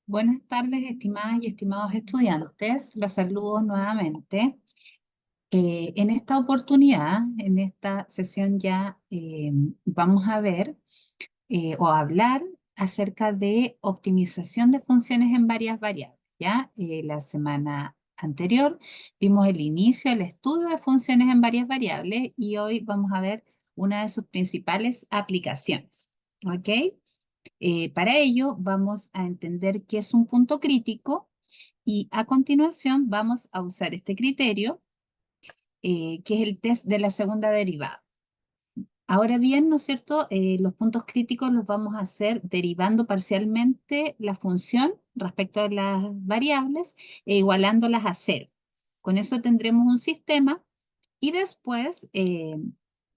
Buenas tardes, estimadas y estimados estudiantes. Los saludo nuevamente. En esta oportunidad, en esta sesión ya vamos a ver o hablar acerca de optimización de funciones en varias variables. ¿Ya? La semana anterior vimos el inicio del estudio de funciones en varias variables y hoy vamos a ver una de sus principales aplicaciones. ¿Ok? Para ello vamos a entender qué es un punto crítico y a continuación vamos a usar este criterio, que es el test de la segunda derivada. Ahora bien, ¿no es cierto? Los puntos críticos los vamos a hacer derivando parcialmente la función respecto a las variables e igualándolas a cero. Con eso tendremos un sistema y después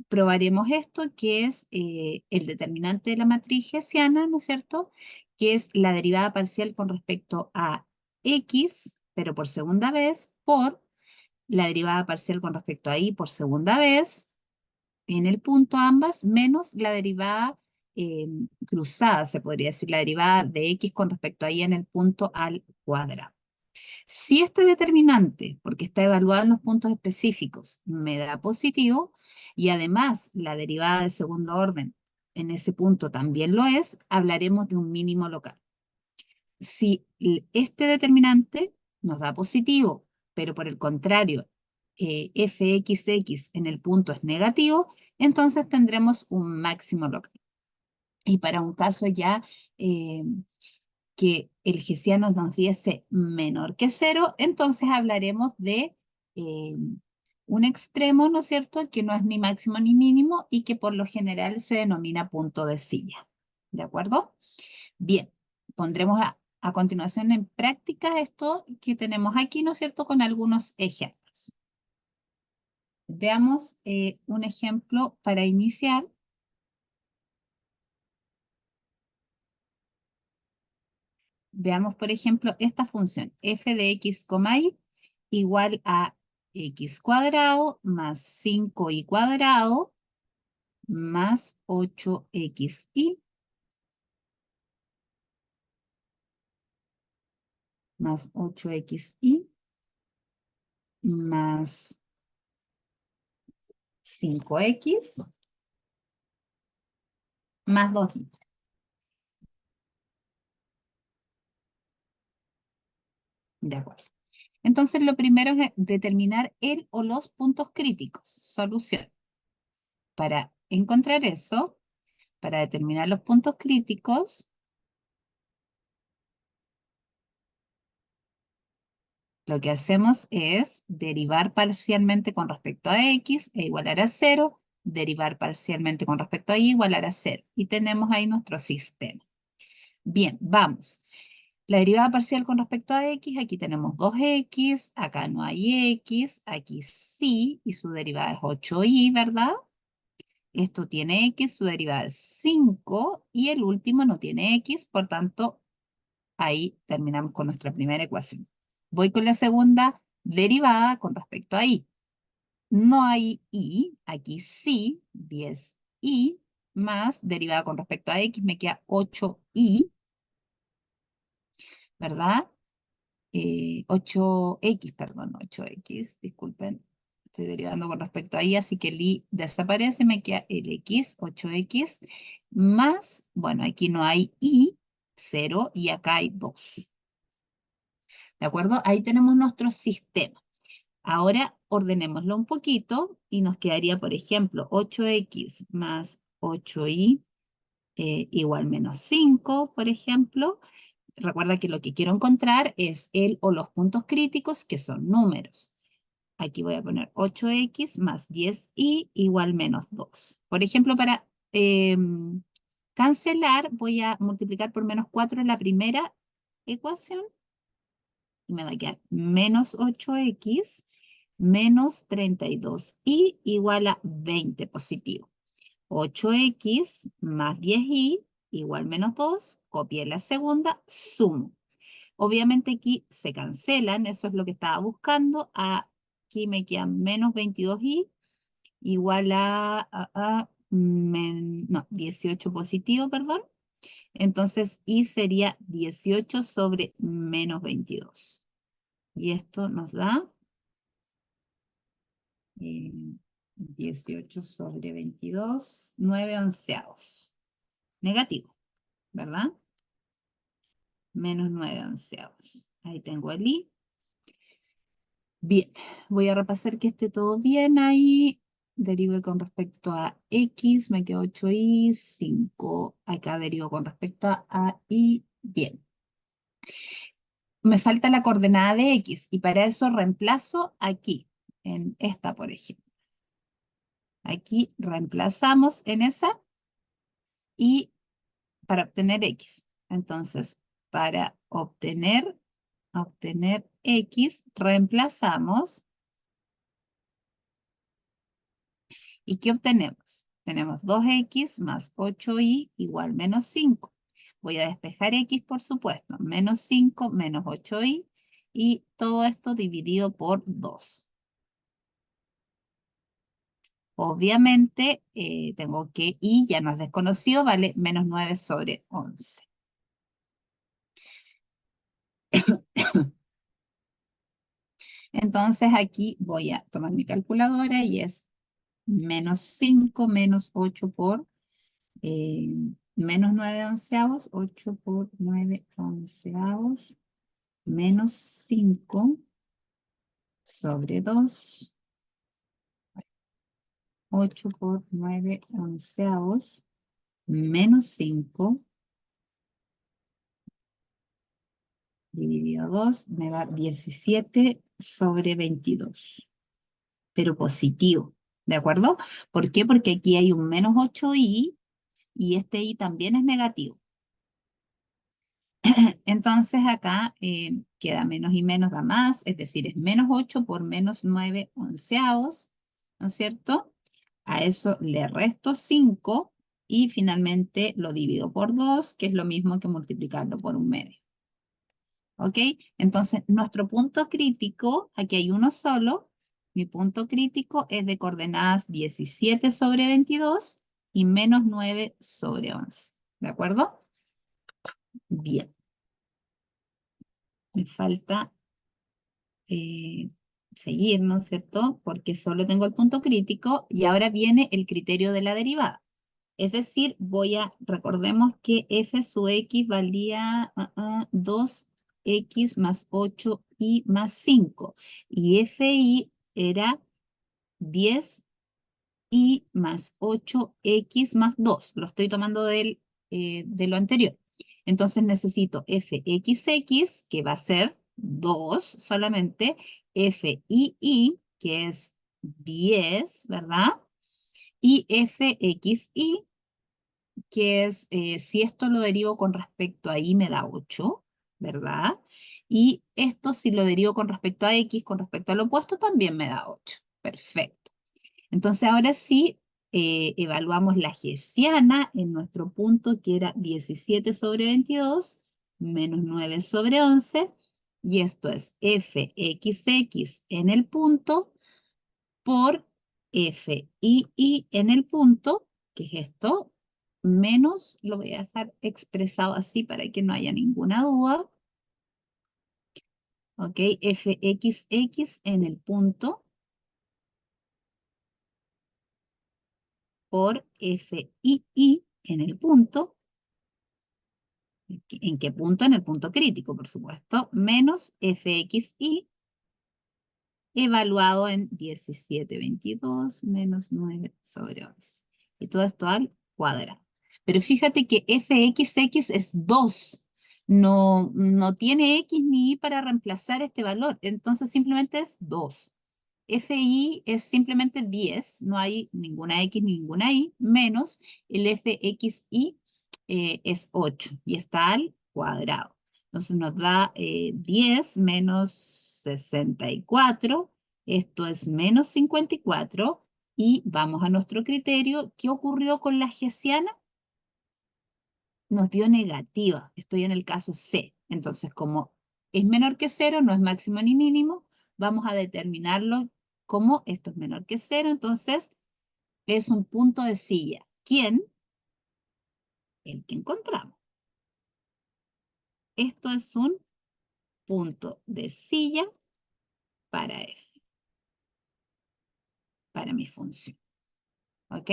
probaremos esto, que es el determinante de la matriz hessiana, ¿no es cierto? Que es la derivada parcial con respecto a x, pero por segunda vez, por la derivada parcial con respecto a y por segunda vez, en el punto ambas, menos la derivada cruzada, se podría decir, la derivada de x con respecto a y en el punto al cuadrado. Si este determinante, porque está evaluado en los puntos específicos, me da positivo, y además la derivada de segundo orden en ese punto también lo es, hablaremos de un mínimo local. Si este determinante nos da positivo, pero por el contrario, fxx en el punto es negativo, entonces tendremos un máximo local. Y para un caso ya eh, que el hessiano nos diese menor que cero, entonces hablaremos de eh, un extremo, ¿no es cierto?, que no es ni máximo ni mínimo y que por lo general se denomina punto de silla. ¿De acuerdo? Bien, pondremos a continuación en práctica esto que tenemos aquí, ¿no es cierto?, con algunos ejemplos. Veamos un ejemplo para iniciar. Veamos, por ejemplo, esta función f de x, y igual a x cuadrado más 5y cuadrado más 8xy más 8xy más 5x más 2y. De acuerdo. Entonces, lo primero es determinar el o los puntos críticos. Solución. Para encontrar eso, para determinar los puntos críticos, lo que hacemos es derivar parcialmente con respecto a x e igualar a 0, derivar parcialmente con respecto a y igualar a 0. Y tenemos ahí nuestro sistema. Bien, vamos. La derivada parcial con respecto a x, aquí tenemos 2x, acá no hay x, aquí sí, y su derivada es 8y, ¿verdad? Esto tiene x, su derivada es 5, y el último no tiene x, por tanto, ahí terminamos con nuestra primera ecuación. Voy con la segunda derivada con respecto a y. No hay y, aquí sí, 10y, más derivada con respecto a x, me queda 8y, ¿verdad? 8x, perdón, 8x, disculpen, estoy derivando con respecto a y, así que el y desaparece, me queda el x, 8x, más, bueno, aquí no hay y, 0, y acá hay 2. ¿De acuerdo? Ahí tenemos nuestro sistema. Ahora ordenémoslo un poquito y nos quedaría, por ejemplo, 8x más 8y igual menos 5, por ejemplo. Recuerda que lo que quiero encontrar es el o los puntos críticos, que son números. Aquí voy a poner 8x más 10y igual menos 2. Por ejemplo, para cancelar, voy a multiplicar por menos 4 en la primera ecuación y me va a quedar menos 8x menos 32y igual a 20 positivo. 8x más 10y igual menos 2, copié la segunda, sumo. Obviamente aquí se cancelan, eso es lo que estaba buscando. Aquí me quedan menos 22y igual a, no, 18 positivo, perdón. Entonces, y sería 18 sobre menos 22. Y esto nos da 18 sobre 22, 9 onceavos. Negativo, ¿verdad? Menos 9 onceavos. Ahí tengo el i. Bien, voy a repasar que esté todo bien ahí. Derive con respecto a x, me quedó 8i, 5. Acá derivo con respecto a y. Bien. Me falta la coordenada de x y para eso reemplazo aquí, en esta, por ejemplo. Aquí reemplazamos en esa y para obtener x. Entonces, para obtener x, reemplazamos. ¿Y qué obtenemos? Tenemos 2x más 8y igual menos 5. Voy a despejar x, por supuesto. Menos 5 menos 8y. Y todo esto dividido por 2. Obviamente, tengo que y ya no es desconocido, vale menos 9 sobre 11. Entonces aquí voy a tomar mi calculadora y es menos 5 menos 8 por eh, menos 9 onceavos, 8 por 9 onceavos, menos 5 sobre 2, 8 por 9 onceavos, menos 5 dividido 2, me da 17 sobre 22, pero positivo, ¿de acuerdo? ¿Por qué? Porque aquí hay un menos 8i y este i también es negativo. Entonces acá queda menos y menos da más, es decir, es menos 8 por menos 9 onceavos, ¿no es cierto? A eso le resto 5 y finalmente lo divido por 2, que es lo mismo que multiplicarlo por un medio. ¿Ok? Entonces, nuestro punto crítico, aquí hay uno solo, mi punto crítico es de coordenadas 17 sobre 22 y menos 9 sobre 11. ¿De acuerdo? Bien. Me falta seguir, ¿no es cierto? Porque solo tengo el punto crítico y ahora viene el criterio de la derivada. Es decir, recordemos que f sub x valía 2x más 8y más 5 y fi era 10y más 8x más 2. Lo estoy tomando de lo anterior. Entonces necesito fxx, que va a ser 2 solamente, fii, que es 10, ¿verdad? Y fxi, que es, si esto lo derivo con respecto a y, me da 8, ¿verdad? Y esto, si lo derivo con respecto a x, con respecto al opuesto, también me da 8. Perfecto. Entonces, ahora sí, evaluamos la hessiana en nuestro punto, que era 17 sobre 22, menos 9 sobre 11, y esto es fxx en el punto por fii en el punto, que es esto, menos, lo voy a dejar expresado así para que no haya ninguna duda, ¿ok? Fxx en el punto por fii en el punto. ¿En qué punto? En el punto crítico, por supuesto, menos fxi evaluado en 17,22 menos 9 sobre 11. Y todo esto al cuadrado. Pero fíjate que fxx es 2. No tiene x ni y para reemplazar este valor. Entonces simplemente es 2. Fi es simplemente 10. No hay ninguna x ni ninguna y. Menos el fxi es 8. Y está al cuadrado. Entonces nos da 10 menos 64. Esto es menos 54. Y vamos a nuestro criterio. ¿Qué ocurrió con la hessiana? Nos dio negativa. Estoy en el caso C. Entonces, como es menor que 0, no es máximo ni mínimo, vamos a determinarlo como esto es menor que 0. Entonces, es un punto de silla. ¿Quién? el que encontramos. Esto es un punto de silla para f, para mi función. ¿Ok?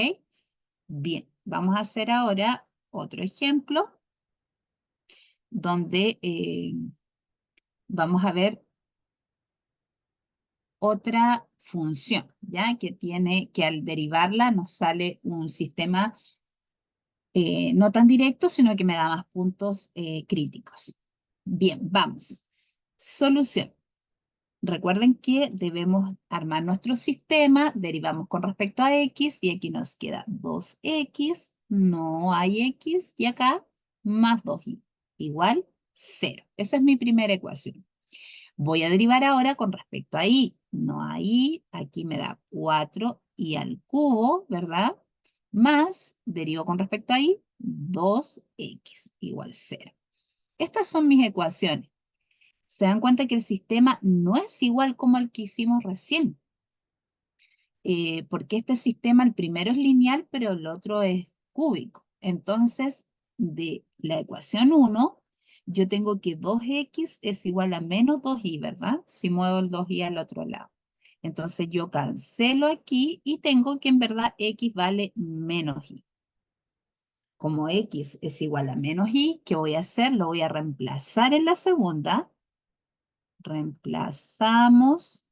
Bien, vamos a hacer ahora otro ejemplo donde vamos a ver otra función, ¿ya? Que tiene, que al derivarla nos sale un sistema no tan directo, sino que me da más puntos críticos. Bien, vamos. Solución. Recuerden que debemos armar nuestro sistema, derivamos con respecto a x y aquí nos queda 2x, no hay x y acá más 2y igual 0. Esa es mi primera ecuación. Voy a derivar ahora con respecto a y. No hay y, aquí me da 4y al cubo, ¿verdad? Más, derivo con respecto a y, 2x igual 0. Estas son mis ecuaciones. Se dan cuenta que el sistema no es igual como el que hicimos recién, porque este sistema, el primero es lineal, pero el otro es cúbico. Entonces, de la ecuación 1, yo tengo que 2x es igual a menos 2y, ¿verdad? Si muevo el 2y al otro lado. Entonces yo cancelo aquí y tengo que en verdad x vale menos y. Como x es igual a menos y, ¿qué voy a hacer? Lo voy a reemplazar en la segunda. Reemplazamos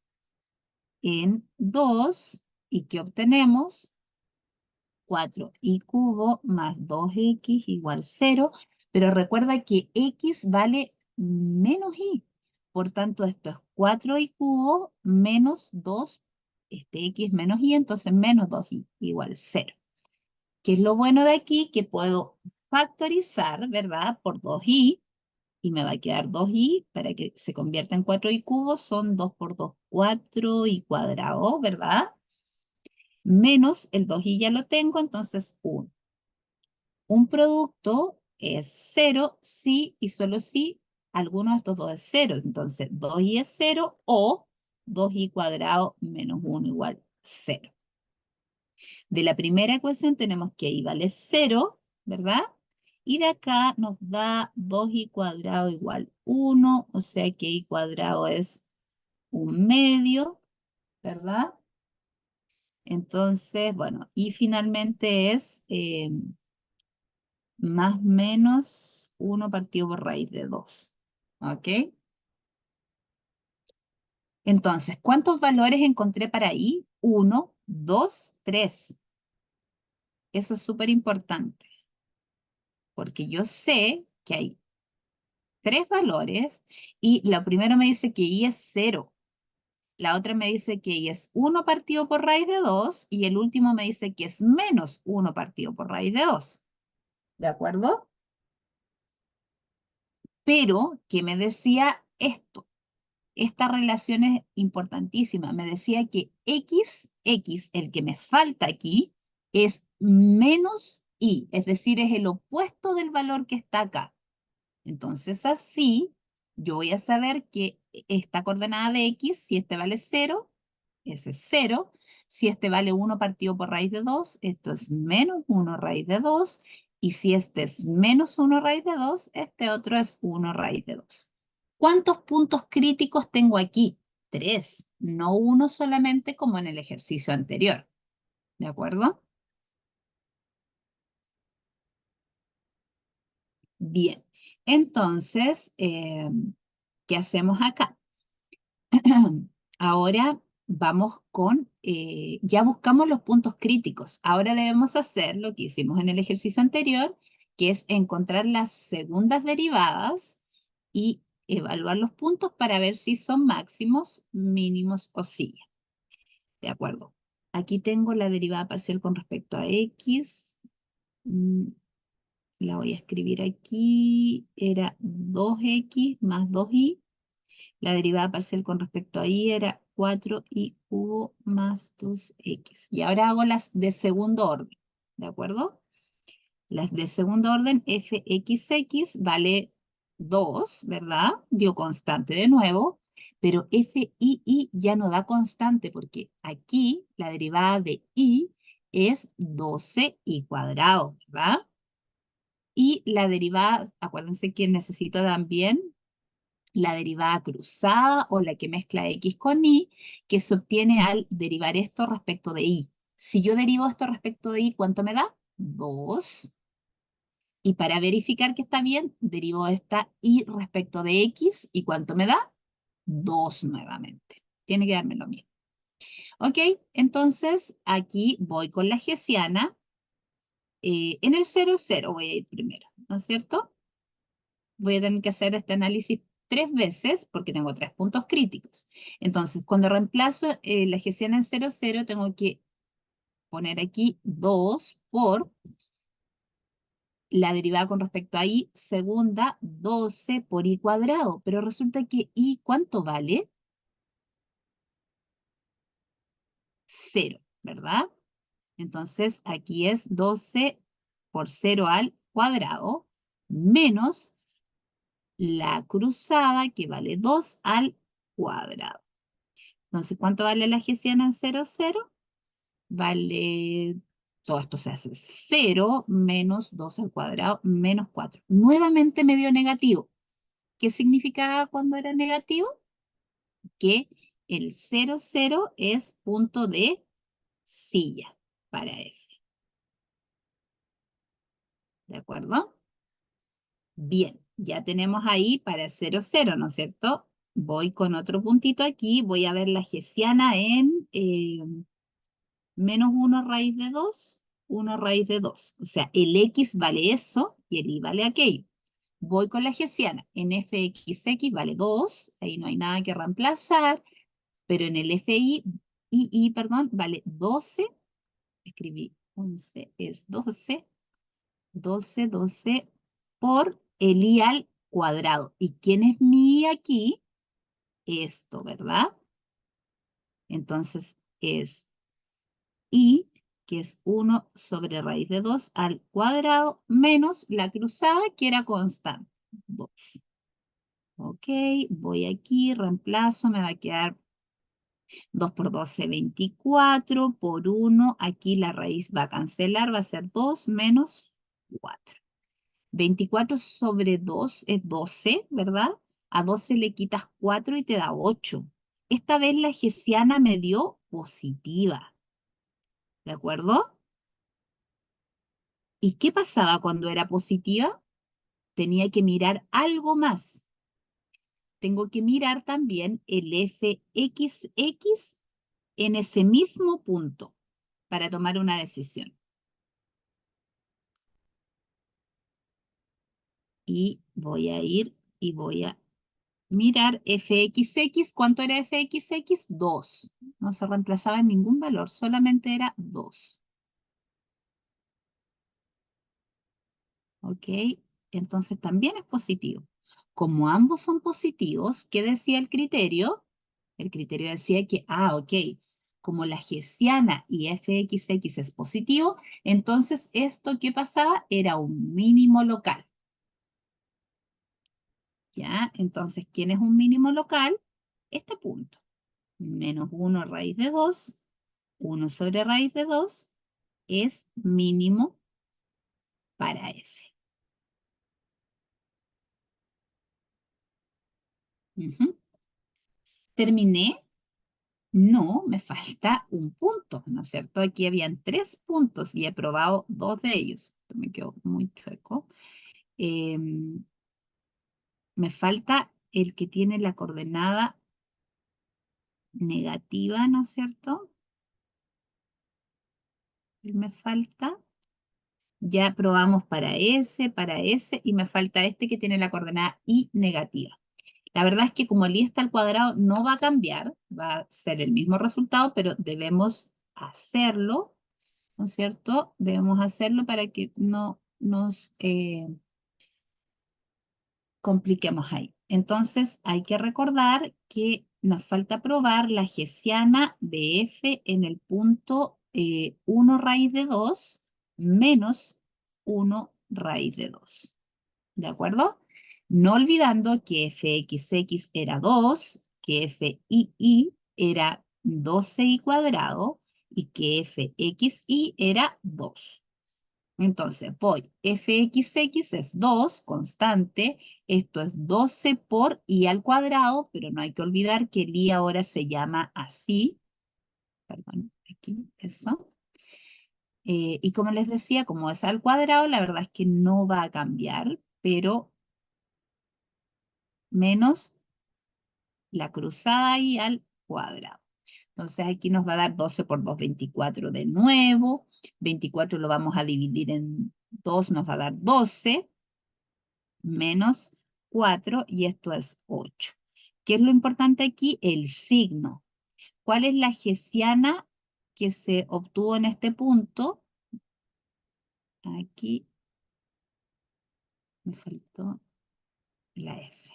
en 2 y ¿qué obtenemos? 4y cubo más 2x igual 0, pero recuerda que x vale menos y. Por tanto, esto es 4y cubo menos 2, este x menos y, entonces menos 2y igual 0. ¿Qué es lo bueno de aquí? Que puedo factorizar, ¿verdad? Por 2y, y me va a quedar 2y para que se convierta en 4y cubo, son 2 por 2, 4y cuadrado, ¿verdad? Menos el 2y ya lo tengo, entonces 1. Un producto es 0 si y solo si alguno de estos dos es 0. Entonces 2y es 0 o 2y cuadrado menos 1 igual 0. De la primera ecuación tenemos que y vale 0, ¿verdad? Y de acá nos da 2y cuadrado igual 1, o sea que y cuadrado es 1/2, ¿verdad? Entonces, bueno, y finalmente es más menos 1 partido por raíz de 2. ¿Ok? Entonces, ¿cuántos valores encontré para i? 1, 2, 3. Eso es súper importante, porque yo sé que hay 3 valores y la primera me dice que i es 0. La otra me dice que i es 1 partido por raíz de 2 y el último me dice que es menos 1 partido por raíz de 2. ¿De acuerdo? Pero, ¿qué me decía esto? Esta relación es importantísima. Me decía que x, el que me falta aquí, es menos y, es decir, es el opuesto del valor que está acá. Entonces así, yo voy a saber que esta coordenada de x, si este vale 0, ese es 0. Si este vale 1 partido por raíz de 2, esto es menos 1 raíz de 2. Y si este es menos 1 raíz de 2, este otro es 1 raíz de 2. ¿Cuántos puntos críticos tengo aquí? 3, no uno solamente como en el ejercicio anterior. ¿De acuerdo? Bien. Entonces, ¿qué hacemos acá? Ahora vamos con, ya buscamos los puntos críticos. Ahora debemos hacer lo que hicimos en el ejercicio anterior, que es encontrar las segundas derivadas y evaluar los puntos para ver si son máximos, mínimos o sí. De acuerdo. Aquí tengo la derivada parcial con respecto a x. Mm, La voy a escribir aquí. Era 2x más 2y. La derivada parcial con respecto a y era 4y cubo más 2x. Y ahora hago las de segundo orden, ¿de acuerdo? Las de segundo orden, fxx vale 2, ¿verdad? Dio constante de nuevo, pero fii ya no da constante porque aquí la derivada de y es 12y cuadrado, ¿verdad? Y la derivada, acuérdense que necesito también la derivada cruzada o la que mezcla x con y, que se obtiene al derivar esto respecto de y. Si yo derivo esto respecto de y, ¿cuánto me da? 2. Y para verificar que está bien, derivo esta y respecto de x, ¿y cuánto me da? 2 nuevamente. Tiene que darme lo mismo. Ok, entonces aquí voy con la hessiana. En el 0, 0 voy a ir primero, ¿no es cierto? Voy a tener que hacer este análisis 3 veces porque tengo 3 puntos críticos. Entonces, cuando reemplazo la hessiana en 0, 0, tengo que poner aquí 2 por la derivada con respecto a y, segunda, 12 por y cuadrado. Pero resulta que y, ¿cuánto vale? 0, ¿verdad? Entonces, aquí es 12 por 0 al cuadrado menos la cruzada, que vale 2 al cuadrado. Entonces, ¿cuánto vale la hessiana en 0, 0? Vale, todo esto se hace 0 menos 2 al cuadrado menos 4. Nuevamente me dio negativo. ¿Qué significaba cuando era negativo? Que el 0, 0 es punto de silla para F. ¿De acuerdo? Bien, ya tenemos ahí para 0, 0, ¿no es cierto? Voy con otro puntito aquí. Voy a ver la hessiana en menos 1 raíz de 2, 1 raíz de 2. O sea, el x vale eso y el y vale aquello. Voy con la hessiana. En fxx vale 2, ahí no hay nada que reemplazar, pero en el perdón, vale 12, escribí 11, es 12, 12, 12 por el i al cuadrado. ¿Y quién es mi i aquí? Esto, ¿verdad? Entonces es y, que es 1 sobre raíz de 2 al cuadrado, menos la cruzada, que era constante, 2. Ok, voy aquí, reemplazo, me va a quedar 2 por 12, 24, por 1, aquí la raíz va a cancelar, va a ser 2 menos 4. 24 sobre 2 es 12, ¿verdad? A 12 le quitas 4 y te da 8. Esta vez la hessiana me dio positiva, ¿de acuerdo? ¿Y qué pasaba cuando era positiva? Tenía que mirar algo más. Tengo que mirar también el fxx en ese mismo punto para tomar una decisión. Y voy a ir y voy a mirar fxx. ¿Cuánto era fxx? 2. No se reemplazaba en ningún valor, solamente era 2. ¿Ok? Entonces también es positivo. Como ambos son positivos, ¿qué decía el criterio? El criterio decía que, ok, como la hessiana y fxx es positivo, entonces esto que pasaba era un mínimo local. ¿Ya? Entonces, ¿quién es un mínimo local? Este punto. Menos 1 raíz de 2, 1 sobre raíz de 2, es mínimo para f. Ujú. ¿Terminé? No, me falta un punto, ¿no es cierto? Aquí habían 3 puntos y he probado 2 de ellos. Esto me quedó muy chueco. Me falta el que tiene la coordenada negativa, ¿no es cierto? Me falta. Ya probamos para S, y me falta este que tiene la coordenada y negativa. La verdad es que como el i está al cuadrado no va a cambiar, va a ser el mismo resultado, pero debemos hacerlo, ¿no es cierto? Debemos hacerlo para que no nos compliquemos ahí. Entonces hay que recordar que nos falta probar la hessiana de f en el punto 1 raíz de 2 menos 1 raíz de 2. ¿De acuerdo? No olvidando que fxx era 2, que fii era 12i cuadrado y que fxi era 2. Entonces, voy, fxx es 2, constante, esto es 12 por i al cuadrado, pero no hay que olvidar que el i ahora se llama así, perdón, aquí, eso. Y como les decía, como es al cuadrado, la verdad es que no va a cambiar, pero menos la cruzada i al cuadrado. Entonces aquí nos va a dar 12 por 2, 24 de nuevo. 24 lo vamos a dividir en 2, nos va a dar 12 menos 4 y esto es 8. ¿Qué es lo importante aquí? El signo. ¿Cuál es la hessiana que se obtuvo en este punto? Aquí me faltó la F.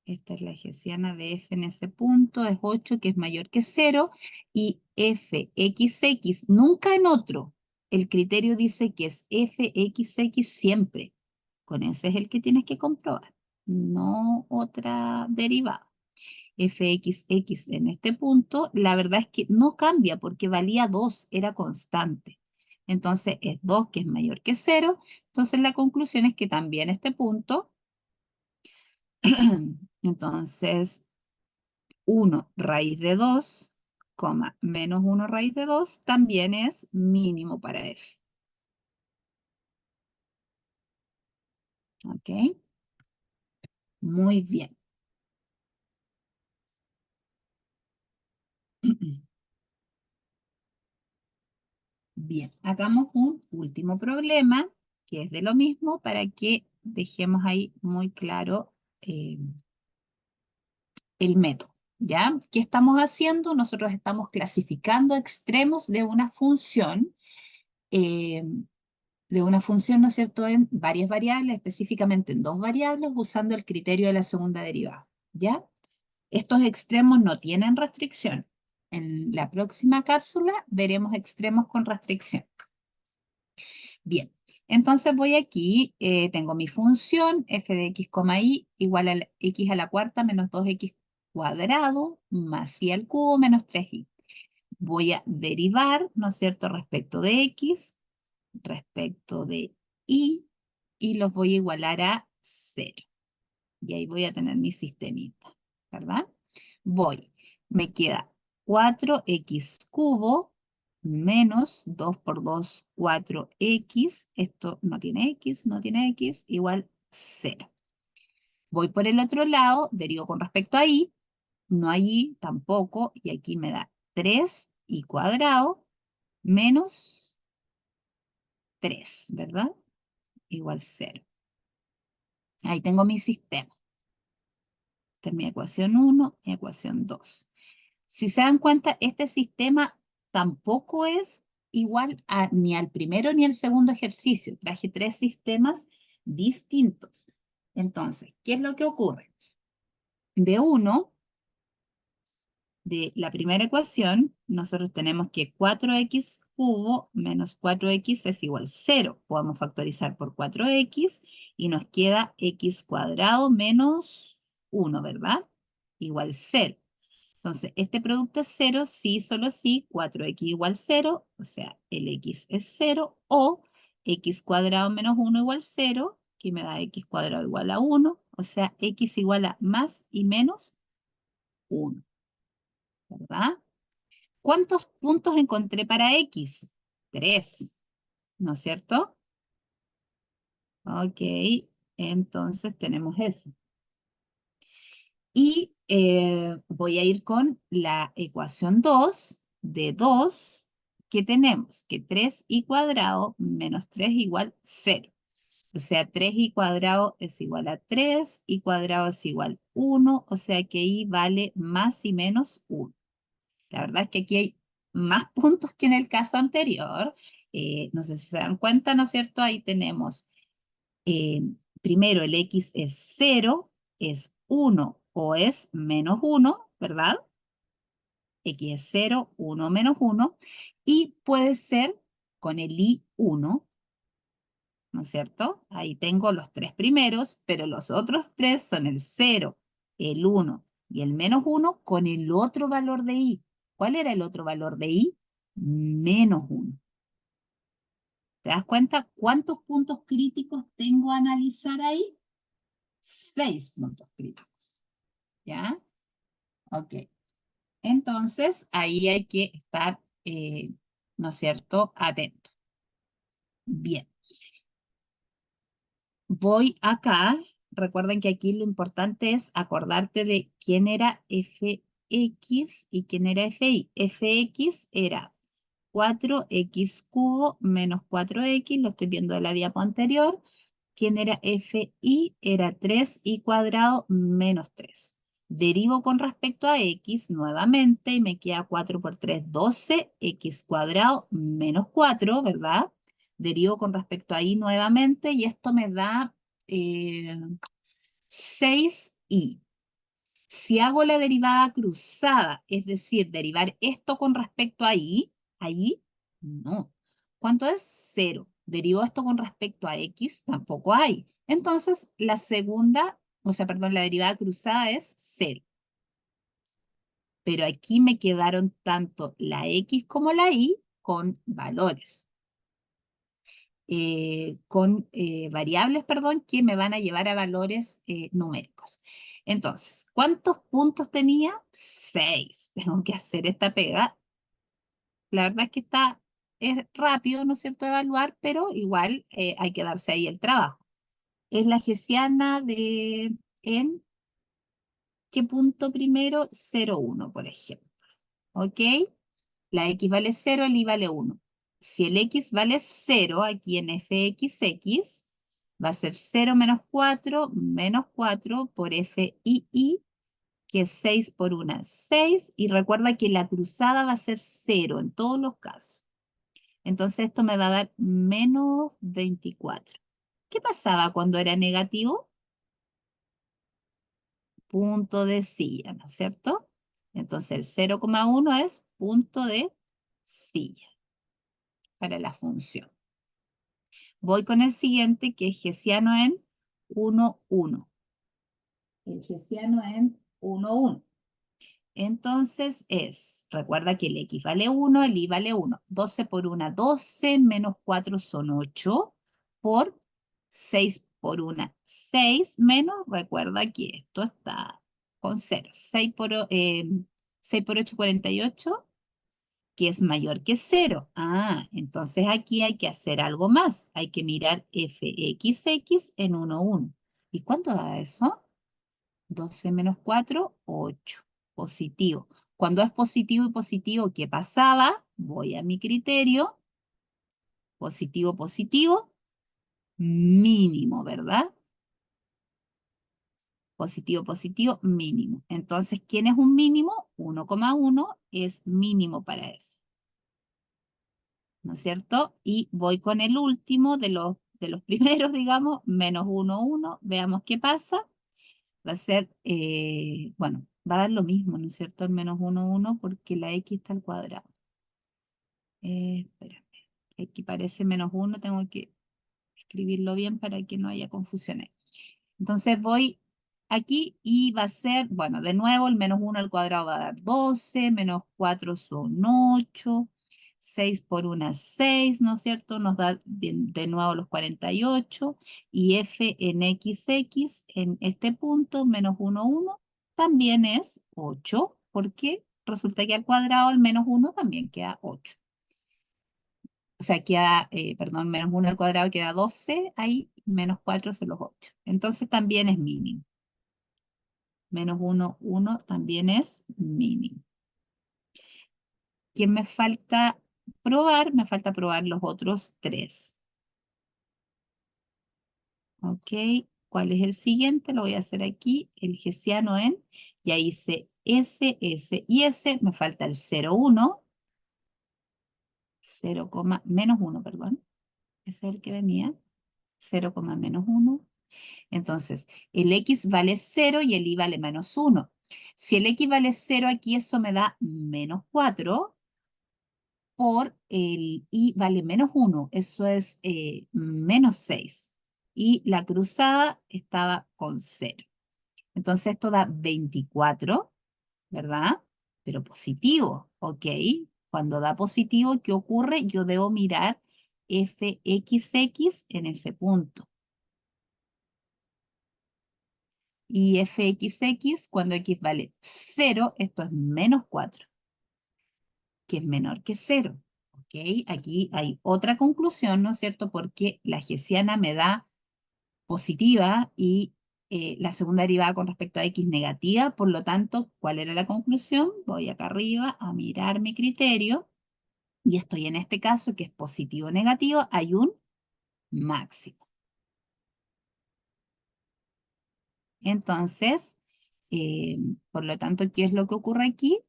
Esta es la hessiana de f en ese punto, es 8, que es mayor que 0, y fxx, nunca en otro. El criterio dice que es fxx siempre. Con ese es el que tienes que comprobar, no otra derivada. Fxx en este punto, la verdad es que no cambia porque valía 2, era constante. Entonces es 2 que es mayor que 0. Entonces la conclusión es que también este punto, entonces 1 raíz de 2, coma, menos 1 raíz de 2 también es mínimo para f. ¿Ok? Muy bien. Bien, hagamos un último problema que es de lo mismo para que dejemos ahí muy claro el método. ¿Ya? ¿Qué estamos haciendo? Nosotros estamos clasificando extremos eh, de una función, ¿no es cierto?, en varias variables, específicamente en dos variables, usando el criterio de la segunda derivada. ¿Ya? Estos extremos no tienen restricción. En la próxima cápsula veremos extremos con restricción. Bien, entonces voy aquí, tengo mi función f de x, y igual a x a la cuarta menos 2x cuadrado más y al cubo menos 3y. Voy a derivar, ¿no es cierto?, respecto de x, respecto de y los voy a igualar a 0. Y ahí voy a tener mi sistemita, ¿verdad? Me queda 4x cubo menos 2 por 2, 4x. Esto no tiene x, igual 0. Voy por el otro lado, derivo con respecto a y, no hay y tampoco, y aquí me da 3y cuadrado menos 3, ¿verdad? Igual 0. Ahí tengo mi sistema. Esta es mi ecuación 1, mi ecuación 2. Si se dan cuenta, este sistema tampoco es igual ni al primero ni al segundo ejercicio. Traje tres sistemas distintos. Entonces, ¿qué es lo que ocurre? De uno, de la primera ecuación, nosotros tenemos que 4x cubo menos 4x es igual a 0. Podemos factorizar por 4x y nos queda x cuadrado menos 1, ¿verdad? Igual 0. Entonces, este producto es 0 si, solo si 4x igual 0, o sea, el x es 0, o x cuadrado menos 1 igual 0, que me da x cuadrado igual a 1, o sea, x igual a más y menos 1, ¿verdad? ¿Cuántos puntos encontré para x? 3, ¿no es cierto? Ok, entonces tenemos eso. Y voy a ir con la ecuación 2 de 2, que tenemos que 3y cuadrado menos 3 igual 0. O sea, 3y cuadrado es igual a 3, y cuadrado es igual a 1, o sea que y vale más y menos 1. La verdad es que aquí hay más puntos que en el caso anterior. No sé si se dan cuenta, ¿no es cierto? Ahí tenemos eh, primero el x es 0, es 1 o es menos 1, ¿verdad? X es 0, 1 menos 1, y puede ser con el i 1, ¿no es cierto? Ahí tengo los tres primeros, pero los otros tres son el 0, el 1 y el menos 1 con el otro valor de i. ¿Cuál era el otro valor de i? Menos 1. ¿Te das cuenta cuántos puntos críticos tengo a analizar ahí? 6 puntos críticos. ¿Ya? Ok. Entonces, ahí hay que estar, ¿no es cierto?, atento. Bien. Voy acá. Recuerden que aquí lo importante es acordarte de quién era fx y quién era fi. Fx era 4x³ menos 4x, lo estoy viendo de la diapo anterior. ¿Quién era fi? Era 3y² menos 3. Derivo con respecto a x nuevamente y me queda 4 por 3, 12, x² menos 4, ¿verdad? Derivo con respecto a y nuevamente y esto me da 6y. Si hago la derivada cruzada, es decir, derivar esto con respecto a y, ahí no. ¿Cuánto es? 0. Derivo esto con respecto a x, tampoco hay. Entonces, la segunda, o sea, perdón, la derivada cruzada es 0. Pero aquí me quedaron tanto la x como la y con valores. Con variables, perdón, que me van a llevar a valores numéricos. Entonces, ¿cuántos puntos tenía? 6. Tengo que hacer esta pega. La verdad es que es rápido, ¿no es cierto?, evaluar, pero igual hay que darse ahí el trabajo. Es la hessiana ¿en qué punto primero? 0,1, por ejemplo. ¿Ok? La x vale 0, el y vale 1. Si el x vale 0, aquí en fxx, va a ser 0 menos 4 por fii, que es 6 por 1, 6. Y recuerda que la cruzada va a ser 0 en todos los casos. Entonces esto me va a dar menos 24. ¿Qué pasaba cuando era negativo? Punto de silla, ¿no es cierto? Entonces el 0,1 es punto de silla para la función. Voy con el siguiente, que es hessiano en 1, 1. El hessiano en 1, 1. Entonces recuerda que el x vale 1, el y vale 1. 12 por 1, 12, menos 4 son 8, por 6 por 1, 6, menos, recuerda que esto está con 0. 6 por 8, 48, que es mayor que 0. Ah, entonces aquí hay que hacer algo más. Hay que mirar fxx en 1, 1. ¿Y cuánto da eso? 12 menos 4, 8. Positivo. Cuando es positivo y positivo, ¿qué pasaba? Voy a mi criterio. Positivo, positivo. Mínimo, ¿verdad? Positivo, positivo, mínimo. Entonces, ¿quién es un mínimo? 1,1 es mínimo para f. ¿No es cierto? Y voy con el último de los primeros, digamos, menos 1, 1. Veamos qué pasa. Va a ser, bueno, va a dar lo mismo, ¿no es cierto? El menos 1, 1, porque la x está al cuadrado. Espérame, aquí parece menos 1, tengo que escribirlo bien para que no haya confusiones. Entonces voy aquí y va a ser, bueno, de nuevo el menos 1 al cuadrado va a dar 12, menos 4 son 8, 6 por 1 es 6, ¿no es cierto? Nos da de nuevo los 48 y f en xx en este punto, menos 1, 1, también es 8, porque resulta que al cuadrado el menos 1 también queda 8. O sea, queda, perdón, menos 1 al cuadrado queda 12, ahí menos 4 son los 8. Entonces también es mínimo. Menos 1, 1 también es mínimo. ¿Qué me falta probar? Me falta probar los otros 3. ¿Ok? ¿Cuál es el siguiente? Lo voy a hacer aquí, el hessiano en, ya hice S, S y S, me falta el 0, 1, 0, menos 1, perdón. Ese es el que venía, 0, menos 1. Entonces, el x vale 0 y el y vale menos 1. Si el x vale 0 aquí, eso me da menos 4 por el y vale menos 1. Eso es menos 6. Y la cruzada estaba con 0. Entonces, esto da 24, ¿verdad? Pero positivo, ¿ok? Cuando da positivo, ¿qué ocurre? Yo debo mirar fxx en ese punto. Y fxx, cuando x vale 0, esto es menos 4, que es menor que 0. ¿Ok? Aquí hay otra conclusión, ¿no es cierto? Porque la hessiana me da positiva y la segunda derivada con respecto a x negativa. Por lo tanto, ¿cuál era la conclusión? Voy acá arriba a mirar mi criterio y estoy en este caso que es positivo o negativo, hay un máximo. Entonces, eh, por lo tanto, ¿qué es lo que ocurre aquí?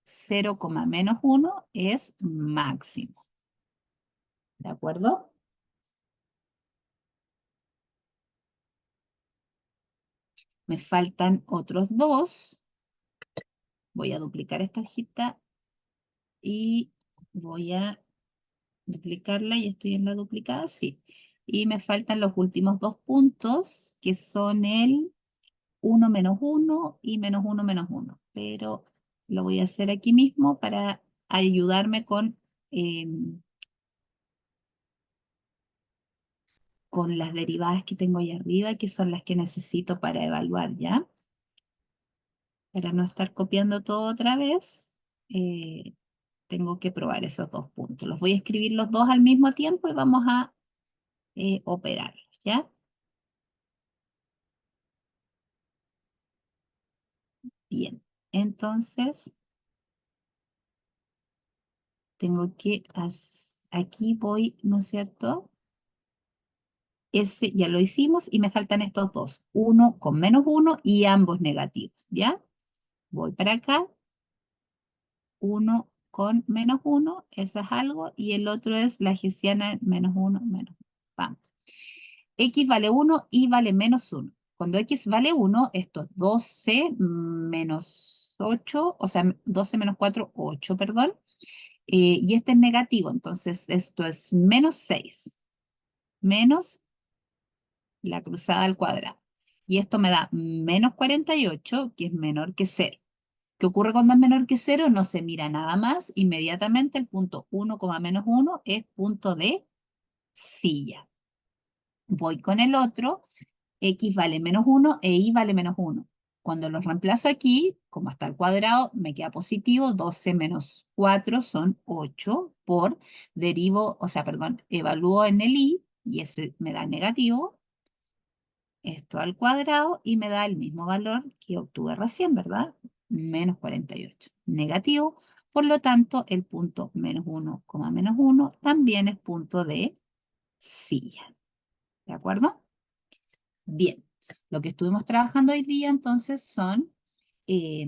0, menos 1 es máximo. ¿De acuerdo? Me faltan otros dos. Voy a duplicar esta hojita y voy a duplicarla y estoy en la duplicada, sí. Y me faltan los últimos dos puntos, que son el 1 menos 1 y menos 1 menos 1. Pero lo voy a hacer aquí mismo para ayudarme con las derivadas que tengo ahí arriba, que son las que necesito para evaluar, ¿ya? Para no estar copiando todo otra vez, eh, tengo que probar esos dos puntos. Los voy a escribir los dos al mismo tiempo y vamos a operarlos, ¿ya? Bien, entonces tengo que, aquí voy, ¿no es cierto? Ese ya lo hicimos y me faltan estos dos, uno con menos uno y ambos negativos, ¿ya? Voy para acá, uno con menos uno, eso es algo, y el otro es la hessiana menos uno, menos uno. Vamos. X vale 1 y vale menos 1. Cuando X vale 1, esto es 12 menos 8, o sea, 12 menos 4, 8, perdón. Y este es negativo, entonces esto es menos 6, menos la cruzada al cuadrado. Y esto me da menos 48, que es menor que 0. ¿Qué ocurre cuando es menor que 0? No se mira nada más. Inmediatamente el punto 1, menos 1 es punto de silla. Voy con el otro. X vale menos 1 e Y vale menos 1. Cuando los reemplazo aquí, como está al cuadrado, me queda positivo. 12 menos 4 son 8 por derivo, o sea, perdón, evalúo en el y ese me da negativo. Esto al cuadrado y me da el mismo valor que obtuve recién, ¿verdad? Menos 48. Negativo. Por lo tanto, el punto menos 1, menos 1 también es punto de silla. ¿De acuerdo? Bien. Lo que estuvimos trabajando hoy día entonces son eh,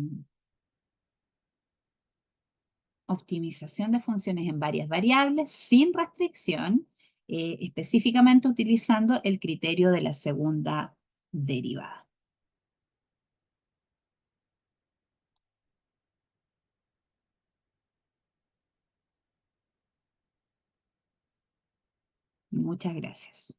optimización de funciones en varias variables sin restricción, específicamente utilizando el criterio de la segunda derivada. Muchas gracias.